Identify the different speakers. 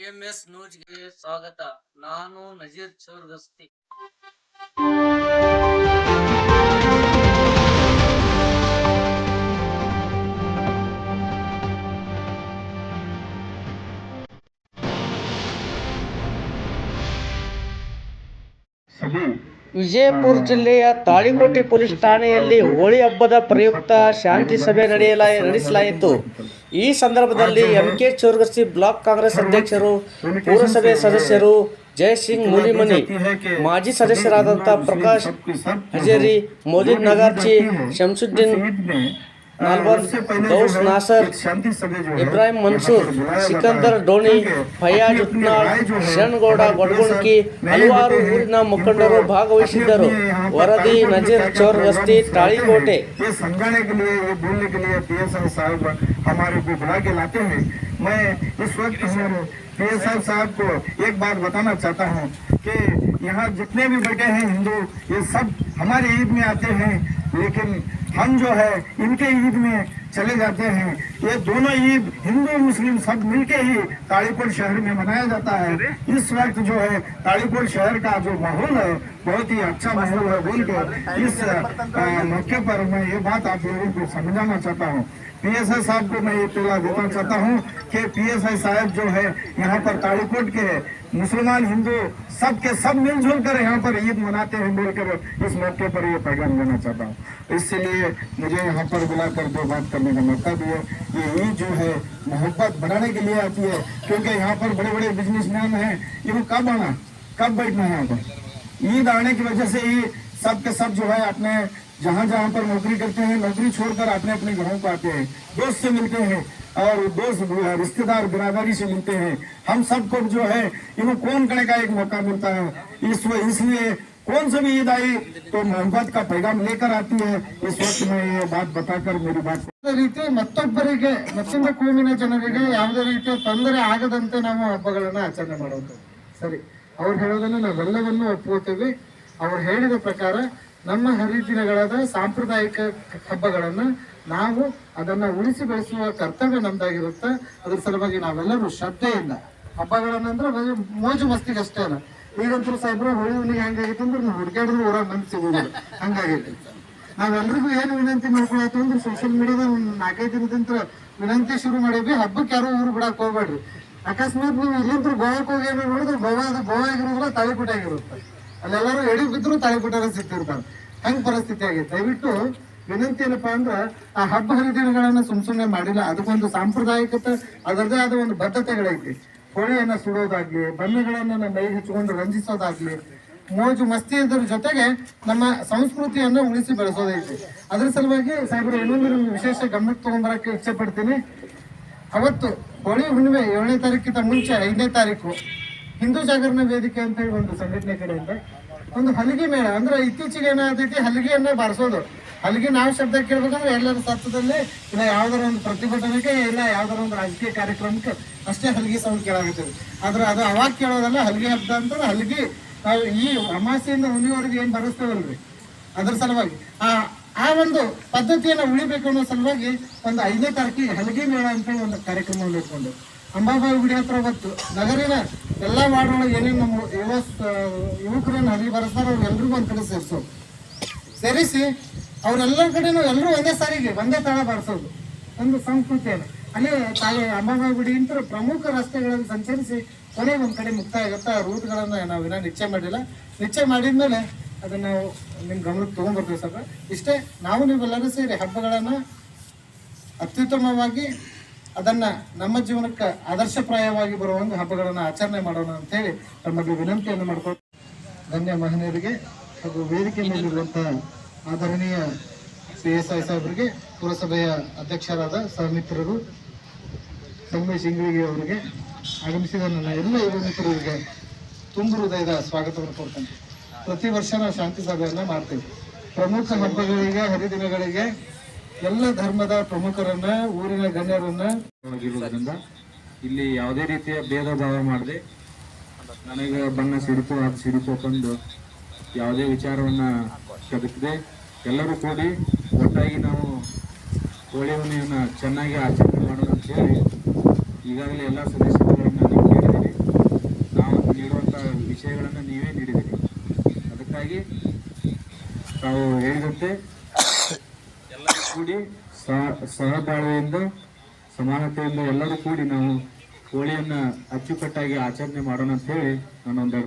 Speaker 1: AMS ನ್ಯೂಸ್ಗೆ ಸ್ವಾಗತ. ನಾನು ನಜೀರ್ ಚೌರ್ಗಸ್ತಿ.
Speaker 2: ವಿಜಯಪುರ ಜಿಲ್ಲೆಯ ತಾಳಿಕೋಟೆ ಪೊಲೀಸ್ ಠಾಣೆಯಲ್ಲಿ ಹೋಳಿ ಹಬ್ಬದ ಪ್ರಯುಕ್ತ ಶಾಂತಿ ಸಭೆ ನಡೆಸಲಾಯಿತು. ಈ ಸಂದರ್ಭದಲ್ಲಿ ಎಂಕೆ ಚೌರ್ಗಸ್ತಿ ಬ್ಲಾಕ್ ಕಾಂಗ್ರೆಸ್ ಅಧ್ಯಕ್ಷರು, ಪುರಸಭೆ ಸದಸ್ಯರು ಜಯಸಿಂಗ್ ಮೂಲಿಮನಿ, ಮಾಜಿ ಸದಸ್ಯರಾದಂಥ ಪ್ರಕಾಶ್ ಹಜೇರಿ, ಮೌಲಿದ್ ನಗಾರ್ಚಿ, ಶಂಸುದ್ದೀನ್ ನಾಲ್ವರ್, ಗೌಸ್ ನಾಸರ್, ಇಬ್ರಾಹಿಂ ಮನ್ಸೂರ್, ಸಿಕಂದರ್ ಡೋಣಿ, ಫಯಾಜ್ ಉತ್ನಾಳ್, ಶರಣಗೌಡ ಗೊಡಗುಣಕಿ, ಹಲವಾರು ಊರಿನ ಮುಖಂಡರು ಭಾಗವಹಿಸಿದ್ದರು. ವರದಿ ನಜೀರ್ ಚೌರ್ಗಸ್ತಿ, ತಾಳಿಕೋಟೆ.
Speaker 3: मैं इस वक्त PSI साहब को एक बात बताना चाहता हूँ कि यहाँ जितने भी बैठे हैं हिंदू, ये सब हमारे ईद में आते हैं, लेकिन हम जो है इनके ईद में चले जाते हैं। ये दोनों ईद हिंदू मुस्लिम सब मिलके ही ताड़ीकोट शहर में मनाया जाता है। इस वक्त जो है ताड़ीकोट शहर का जो माहौल है बहुत ही अच्छा माहौल है बोल के इस मौके पर मैं ये बात आप लोगों को समझाना चाहता हूँ। PSI साहब को मैं ये पहला देना चाहता हूँ कि PSI साहब जो है यहाँ पर ताड़ीकोट के मुसलमान हिंदू सब के सब मिलजुल कर यहाँ पर ईद मनाते हैं बोलकर इस मौके पर ये पैगाम देना चाहता हूँ। इसलिए मुझे यहाँ पर बुलाकर दो बात करने का मौका दिया। ये ईद जो है मोहब्बत बढ़ाने के लिए आती है, क्योंकि यहाँ पर बड़े बड़े बिजनेसमैन हैं, ये कब आना कब बैठना है यहाँ पर। ईद आने की वजह से ही सब के सब जो है अपने जहाँ जहाँ पर नौकरी करते हैं, नौकरी छोड़कर अपने अपने घरों को आते हैं, दोस्त से मिलते हैं और दोस्त रिश्तेदार बिरादरी से मिलते हैं। हम सबको जो है इनको कौन करने का एक मौका मिलता है। इसलिए कौन सी भी ईद आई तो मोहब्बत का पैगाम लेकर आती है। इस वक्त मैं ये बात बताकर मेरी बात ರೀತಿ ಮತ್ತೊಬ್ಬರಿಗೆ ಮತ್ತೊಂದು ಕೋಮಿನ ಜನರಿಗೆ ಯಾವುದೇ ರೀತಿಯ ತೊಂದರೆ ಆಗದಂತೆ ನಾವು ಹಬ್ಬಗಳನ್ನು ಆಚರಣೆ ಮಾಡೋದು ಸರಿ. ಅವ್ರು ಹೇಳೋದನ್ನು ನಾವೆಲ್ಲವನ್ನೂ ಒಪ್ಪುತ್ತೇವೆ. ಅವ್ರು ಹೇಳಿದ ಪ್ರಕಾರ ನಮ್ಮ ಹರಿದಿನಗಳಾದ ಸಾಂಪ್ರದಾಯಿಕ ಹಬ್ಬಗಳನ್ನು ನಾವು ಅದನ್ನ ಉಳಿಸಿ ಬೆಳೆಸುವ ಕರ್ತವ್ಯ ನಮ್ದಾಗಿರುತ್ತೆ. ಅದ್ರ ಸಲುವಾಗಿ ನಾವೆಲ್ಲರೂ ಶ್ರದ್ಧೆಯಿಂದ ಹಬ್ಬಗಳನ್ನಂದ್ರೆ ಮೋಜು ಮಸ್ತಿಗೆ ಅಷ್ಟೇ ಅಲ್ಲ. ಈಗಂತೂ ಸಾಹೇಬ್ರು ಹೋಳಿ ಹುಣ್ಣಿಗೆ ಹೆಂಗಾಗೈತೆ ಅಂದ್ರೆ ನಾವು ಹುಡುಕಾಡಿದ್ರು ಊರಾಗ ಮಂದಿ ಸಿಗೋದಿಲ್ಲ, ಹಂಗಾಗೈತೆ. ನಾವೆಲ್ರಿಗೂ ಏನು ವಿನಂತಿ ಮಾಡ್ಕೊಳತ್ತು ಅಂದ್ರೆ ಸೋಷಿಯಲ್ ಮೀಡಿಯಾದ 4-5 ದಿನದಿಂದ ವಿನಂತಿ ಶುರು ಮಾಡೀವಿ, ಹಬ್ಬಕ್ಕೆ ಯಾರು ಊರು ಬಿಡಕ್ಕೆ ಹೋಗ್ಬೇಡ್ರಿ. ಅಕಸ್ಮಾತ್ ನೀವು ಇಲ್ಲಿಂದ ಗೋವಾಕ್ಕೆ ಹೋಗಿ ಏನೋ ನೋಡಿದ್ರೆ ಗೋವಾ ಆಗಿರೋದ್ರ ತಾಳಿಕೋಟೆ ಆಗಿರುತ್ತೆ, ಅಲ್ಲೆಲ್ಲರೂ ಎಡಿ ಬಿದ್ರು ತಾಳಿಕೋಟೆ ಸಿಗ್ತಿರ್ತಾರೆ. ಹಂಗೆ ಪರಿಸ್ಥಿತಿ ಆಗೈತೆ. ದಯವಿಟ್ಟು ವಿನಂತಿ ಏನಪ್ಪಾ ಅಂದ್ರೆ ಆ ಹಬ್ಬ ಹರಿದಿನಗಳನ್ನ ಸುಮ್ಮನೆ ಮಾಡಿಲ್ಲ, ಅದಕ್ಕೊಂದು ಸಾಂಪ್ರದಾಯಿಕತೆ ಅದರದೇ ಆದ ಒಂದು ಬದ್ಧತೆಗಳೈತಿ. ಹೋಳಿಯನ್ನ ಸುಡೋದಾಗ್ಲಿ, ಬಣ್ಣಗಳನ್ನ ನಮ್ಮ ಮೈ ಹಚ್ಕೊಂಡು ರಂಜಿಸೋದಾಗ್ಲಿ, ಮೋಜು ಮಸ್ತಿ ಇದ್ರ ಜೊತೆಗೆ ನಮ್ಮ ಸಂಸ್ಕೃತಿಯನ್ನ ಉಳಿಸಿ ಬೆಳೆಸೋದೈತಿ. ಅದ್ರ ಸಲುವಾಗಿ ಸಾಹೇಬ್ರು ಇನ್ನೊಂದು ವಿಶೇಷ ಗಮನಕ್ಕೆ ತಗೊಂಡ್ಬರಕ್ಕೆ ಇಚ್ಛೆ ಪಡ್ತೀನಿ. ಅವತ್ತು ಹೋಳಿ ಹುಣ್ಣಿಮೆ 7ನೇ ತಾರೀಕಿಂತ ಮುಂಚೆ 5ನೇ ತಾರೀಕು ಹಿಂದೂ ಜಾಗರಣ ವೇದಿಕೆ ಅಂತ ಹೇಳಿ ಒಂದು ಸಂಘಟನೆ ಕಡೆಯಿಂದ ಒಂದು ಹಲಗಿ ಮೇಳ, ಅಂದ್ರೆ ಇತ್ತೀಚೆಗೆ ಏನಾದೈತಿ ಹಲಗಿಯನ್ನೇ ಬಾರಿಸೋದು. ಹಲಗಿ ನಾವು ಶಬ್ದ ಕೇಳ್ಬೇಕಂದ್ರೆ ಎಲ್ಲರ ಸತ್ತದಲ್ಲಿ ಇಲ್ಲ ಯಾವ್ದಾರ ಒಂದು ಪ್ರತಿಭಟನೆಗೆ ಇಲ್ಲ ಯಾವ್ದಾರ ಒಂದು ರಾಜಕೀಯ ಕಾರ್ಯಕ್ರಮಕ್ಕೆ ಅಷ್ಟೇ ಹಲಗಿ ಸೌಂಡ್ ಕೇಳಾಗುತ್ತದೆ. ಆದ್ರೆ ಅದು ಅವಾಗ ಕೇಳೋದಲ್ಲ. ಹಲಗಿ ಹಬ್ಬ ಅಂತಂದ್ರೆ ಹಲಗಿ ನಾವು ಈ ಅಮಾಸೆಯಿಂದ ಹುಣ್ಣಿವರೆಗೆ ಏನ್ ಬರೆಸ್ತೇವಲ್ರಿ, ಅದ್ರ ಸಲುವಾಗಿ ಆ ಒಂದು ಪದ್ಧತಿಯನ್ನ ಉಳಿಬೇಕು ಅನ್ನೋ ಸಲುವಾಗಿ ಒಂದು 5ನೇ ತಾರೀಕಿಗೆ ಹಲಗಿ ಮೇಳ ಅಂತ ಒಂದು ಕಾರ್ಯಕ್ರಮವನ್ನು ಇಟ್ಕೊಂಡು ಅಂಬಾಬಾಯಿ ಗುಡಿ ಹತ್ರ ಹೊತ್ತು ನಗರಿನ ಎಲ್ಲ ವಾರ್ಡ್ಗಳಿಗೆ ಏನೇನು ನಮ್ಮ ಯುವಕರನ್ನು ಹಲಗಿ ಬರೆಸ್ತಾರ ಅವ್ರೆಲ್ರಿಗೂ ಒಂದ್ ಕಡೆ ಸೇರಿಸಿ ಅವ್ರೆಲ್ಲ ಕಡೆನೂ ಎಲ್ಲರೂ ಒಂದೇ ಸಾರಿಗೆ ಒಂದೇ ತಾಳ ಬಾರಿಸೋದು ಒಂದು ಸಂಸ್ಕೃತಿಯನ್ನು. ಅಲ್ಲಿ ಅಂಬಾಬಾಯಿ ಗುಡಿ ಅಂತ ಪ್ರಮುಖ ರಸ್ತೆಗಳಲ್ಲಿ ಸಂಚರಿಸಿ ಕೊನೆಗೆ ಒಂದ್ ಕಡೆ ಮುಕ್ತಾಯ ಆಗುತ್ತೆ. ಆ ರೂಟ್ಗಳನ್ನ ನಾವು ಇನ್ನೂ ನಿಶ್ಚಯ ಮಾಡಿಲ್ಲ. ನಿಶ್ಚಯ ಮಾಡಿದ್ಮೇಲೆ ಅದನ್ನ ನಾವು ನಿಮ್ ಗಮನಕ್ಕೆ ತಗೊಂಡ್ಬರ್ತೀವಿ ಸರ್. ಇಷ್ಟೇ, ನಾವು ನೀವೆಲ್ಲರೂ ಸೇರಿ ಹಬ್ಬಗಳನ್ನ ಅತ್ಯುತ್ತಮವಾಗಿ ಅದನ್ನ ನಮ್ಮ ಜೀವನಕ್ಕೆ ಆದರ್ಶಪ್ರಾಯವಾಗಿ ಬರುವಂಗೆ ಹಬ್ಬಗಳನ್ನ ಆಚರಣೆ ಮಾಡೋಣ ಅಂತ ಹೇಳಿ ತಮ್ಮಲ್ಲಿ ವಿನಂತಿಯನ್ನು ಮಾಡ್ಕೊಂಡು ಧನ್ಯ ಮಹನೀಯರಿಗೆ ಹಾಗೂ ವೇದಿಕೆ ಮೇಲಿರುವಂತಹ ಆದರಣೀಯ PSI ಸಾಹೇಬರಿಗೆ, ಪುರಸಭೆಯ ಅಧ್ಯಕ್ಷರಾದ ಸಹಮಿತ್ರರು ಸಂಗಮೇಶ್ ಇಂಗ್ಳಿಗೆ ಅವರಿಗೆ, ಆಗಮಿಸಿದ ನನ್ನ ಎಲ್ಲ ಯುವ ಮಿತ್ರರಿಗೆ ತುಂಬ ಹೃದಯದ ಸ್ವಾಗತವನ್ನು ಕೊಡ್ತೇನೆ. ಪ್ರತಿ ವರ್ಷ ನಾವು ಶಾಂತಿ ಸಭೆಯನ್ನ ಮಾಡ್ತೀವಿ. ಪ್ರಮುಖ ಹಬ್ಬಗಳಿಗೆ, ಹರಿದಿನಗಳಿಗೆ ಎಲ್ಲ ಧರ್ಮದ ಪ್ರಮುಖರನ್ನ, ಊರಿನ ಗಣ್ಯರನ್ನ ಇಲ್ಲಿ ಯಾವುದೇ ರೀತಿಯ ಭೇದ ಭಾವ ಮಾಡದೆ, ನನಗೆ ಬಣ್ಣ ಸಿಡಿತು ಅದು ಸಿಡಿತು ಕಂಡು ಯಾವುದೇ ವಿಚಾರವನ್ನ ಕದಕದೆ ಎಲ್ಲರೂ ಕೂಡಿ ಒಟ್ಟಾಗಿ ನಾವು ಹೋಳಿ ಹುಣ್ಣಿಮೆಯನ್ನು ಚೆನ್ನಾಗಿ ಆಚರಣೆ ಮಾಡೋಣ ಅಂತ ಹೇಳಿ ಈಗಾಗಲೇ ಎಲ್ಲ ಸದಸ್ಯರುಗಳನ್ನ ನಾನು ಕೇಳಿದ್ದೀನಿ.
Speaker 4: ಹಾಗಾಗಿ ತಾವು ಹೇಳಿದಂತೆ ಎಲ್ಲರೂ ಕೂಡಿ ಸಹಬಾಳ್ವೆಯಿಂದ ಸಮಾನತೆಯಿಂದ ಎಲ್ಲರೂ ಕೂಡಿ ನಾವು ಹೋಳಿಯನ್ನ ಅಚ್ಚುಕಟ್ಟಾಗಿ ಆಚರಣೆ ಮಾಡೋಣ ಅಂತ ಹೇಳಿ ನಾನೊಂದು